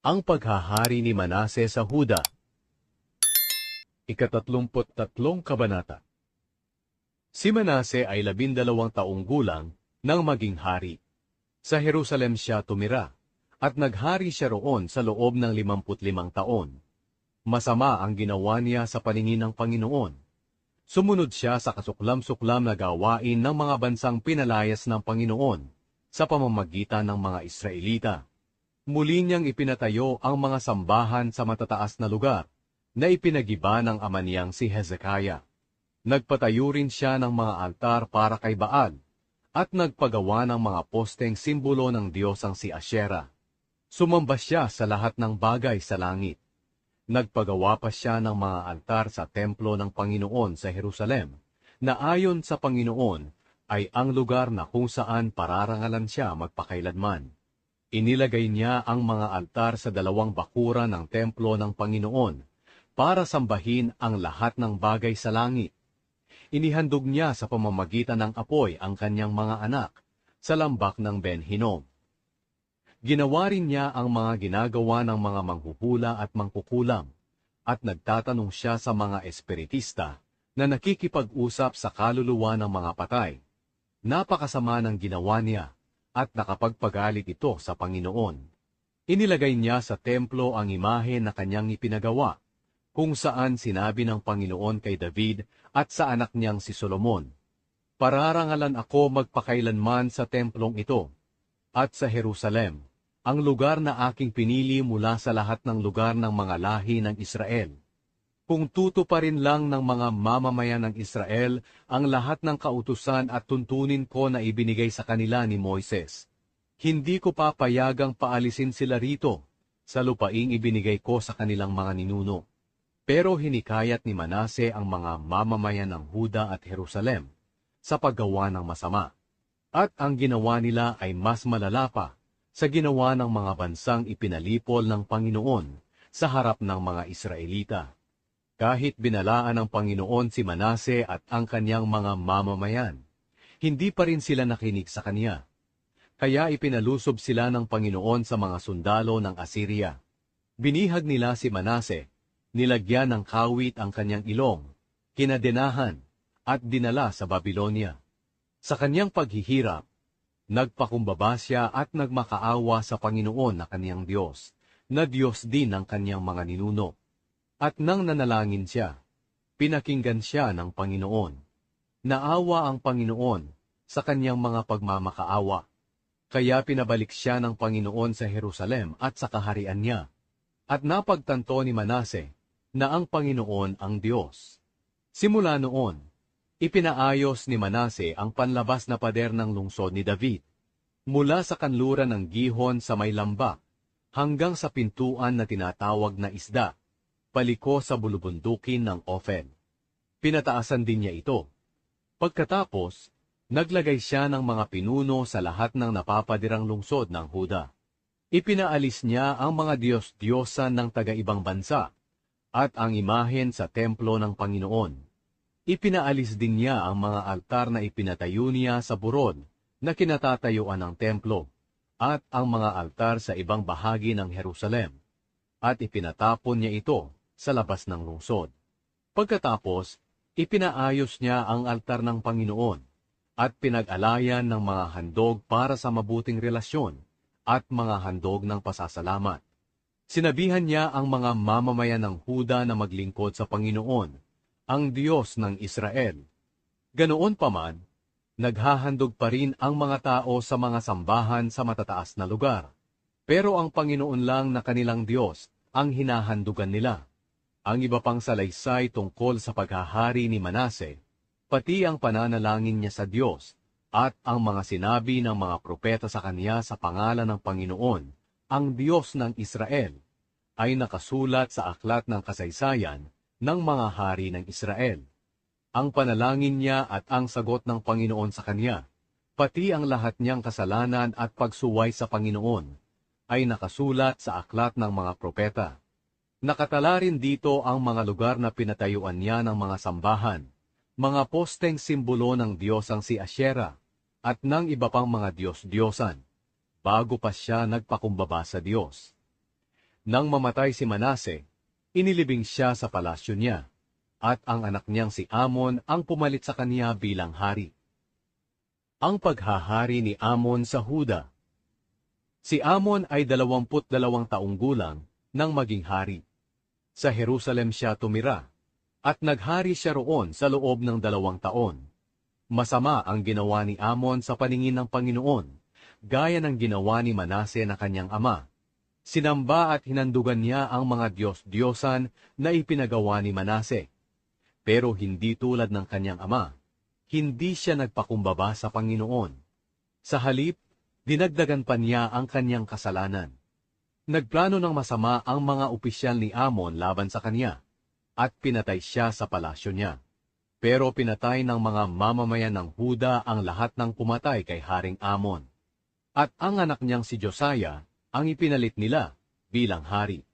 Ang paghahari ni Manase sa Huda. Ika-33 Kabanata. Si Manase ay 12 taong gulang nang maging hari. Sa Jerusalem siya tumira, at naghari siya roon sa loob ng 55 taon. Masama ang ginawa niya sa paningin ng Panginoon. Sumunod siya sa kasuklam-suklam na gawain ng mga bansang pinalayas ng Panginoon sa pamamagitan ng mga Israelita. Muli niyang ipinatayo ang mga sambahan sa matataas na lugar na ipinagiba ng ama niyang si Hezekiah. Nagpatayo rin siya ng mga altar para kay Baal at nagpagawa ng mga posteng simbolo ng Diyosang si Asyera. Sumamba siya sa lahat ng bagay sa langit. Nagpagawa pa siya ng mga altar sa templo ng Panginoon sa Jerusalem, na ayon sa Panginoon ay ang lugar na kung saan pararangalan siya magpakailanman. Inilagay niya ang mga altar sa 2 bakuran ng templo ng Panginoon para sambahin ang lahat ng bagay sa langit. Inihandog niya sa pamamagitan ng apoy ang kanyang mga anak sa lambak ng Ben-Hinnom. Ginawa rin niya ang mga ginagawa ng mga manghuhula at mangkukulam, at nagtatanong siya sa mga espiritista na nakikipag-usap sa kaluluwa ng mga patay. Napakasama ng ginawa niya, at nakapagpagalit ito sa Panginoon. Inilagay niya sa templo ang imahe na kanyang ipinagawa, kung saan sinabi ng Panginoon kay David at sa anak niyang si Solomon, "Pararangalan ako magpakailanman sa templong ito, at sa Jerusalem, ang lugar na aking pinili mula sa lahat ng lugar ng mga lahi ng Israel. Kung tutuparin lang ng mga mamamayan ng Israel ang lahat ng kautusan at tuntunin ko na ibinigay sa kanila ni Moises, hindi ko papayagang paalisin sila rito sa lupaing ibinigay ko sa kanilang mga ninuno." Pero hinikayat ni Manase ang mga mamamayan ng Huda at Jerusalem sa paggawa ng masama. At ang ginawa nila ay mas malala pa sa ginawa ng mga bansang ipinalipol ng Panginoon sa harap ng mga Israelita. Kahit binalaan ng Panginoon si Manase at ang kanyang mga mamamayan, hindi pa rin sila nakinig sa kanya. Kaya ipinalusob sila ng Panginoon sa mga sundalo ng Assyria. Binihag nila si Manase, nilagyan ng kawit ang kanyang ilong, kinadenahan, at dinala sa Babylonia. Sa kanyang paghihirap, nagpakumbaba siya at nagmakaawa sa Panginoon na kanyang Diyos, na Diyos din ng kanyang mga ninuno. At nang nanalangin siya, pinakinggan siya ng Panginoon. Naawa ang Panginoon sa kanyang mga pagmamakaawa. Kaya pinabalik siya ng Panginoon sa Jerusalem at sa kaharian niya. At napagtanto ni Manase na ang Panginoon ang Diyos. Simula noon, ipinaayos ni Manase ang panlabas na pader ng lungsod ni David, mula sa kanluran ng Gihon sa may lambak, hanggang sa pintuan na tinatawag na Isda, paliko sa bulubundukin ng Ofen. Pinataasan din niya ito. Pagkatapos, naglagay siya ng mga pinuno sa lahat ng napapadirang lungsod ng Huda. Ipinaalis niya ang mga Diyos-Diyosan ng taga-ibang bansa, at ang imahen sa templo ng Panginoon. Ipinaalis din niya ang mga altar na ipinatayo niya sa burod na kinatatayuan ng templo, at ang mga altar sa ibang bahagi ng Jerusalem, at ipinatapon niya ito sa labas ng lungsod. Pagkatapos, ipinaayos niya ang altar ng Panginoon, at pinag-alayan ng mga handog para sa mabuting relasyon, at mga handog ng pasasalamat. Sinabihan niya ang mga mamamayan ng Huda na maglingkod sa Panginoon, ang Diyos ng Israel. Ganoon pa man, naghahandog pa rin ang mga tao sa mga sambahan sa matataas na lugar. Pero ang Panginoon lang na kanilang Diyos ang hinahandugan nila. Ang iba pang salaysay tungkol sa paghahari ni Manase, pati ang pananalangin niya sa Diyos, at ang mga sinabi ng mga propeta sa kanya sa pangalan ng Panginoon, ang Diyos ng Israel, ay nakasulat sa aklat ng kasaysayan ng mga hari ng Israel. Ang panalangin niya at ang sagot ng Panginoon sa kanya, pati ang lahat niyang kasalanan at pagsuway sa Panginoon, ay nakasulat sa aklat ng mga propeta. Nakatala rin dito ang mga lugar na pinatayuan niya ng mga sambahan, mga posteng simbolo ng Diyosang si Asyera, at ng iba pang mga Diyos-Diyosan, bago pa siya nagpakumbaba sa Diyos. Nang mamatay si Manase, inilibing siya sa palasyo niya, at ang anak niyang si Amon ang pumalit sa kanya bilang hari. Ang paghahari ni Amon sa Huda. Si Amon ay 22 taong gulang nang maging hari. Sa Jerusalem siya tumira, at naghari siya roon sa loob ng 2 taon. Masama ang ginawa ni Amon sa paningin ng Panginoon, gaya ng ginawa ni Manase na kanyang ama. Sinamba at hinandugan niya ang mga Diyos-Diyosan na ipinagawa ni Manase. Pero hindi tulad ng kanyang ama, hindi siya nagpakumbaba sa Panginoon. Sa halip, dinagdagan pa niya ang kanyang kasalanan. Nagplano ng masama ang mga opisyal ni Amon laban sa kanya, at pinatay siya sa palasyo niya. Pero pinatay ng mga mamamayan ng Huda ang lahat ng pumatay kay Haring Amon. At ang anak niyang si Josiah ang ipinalit nila bilang hari.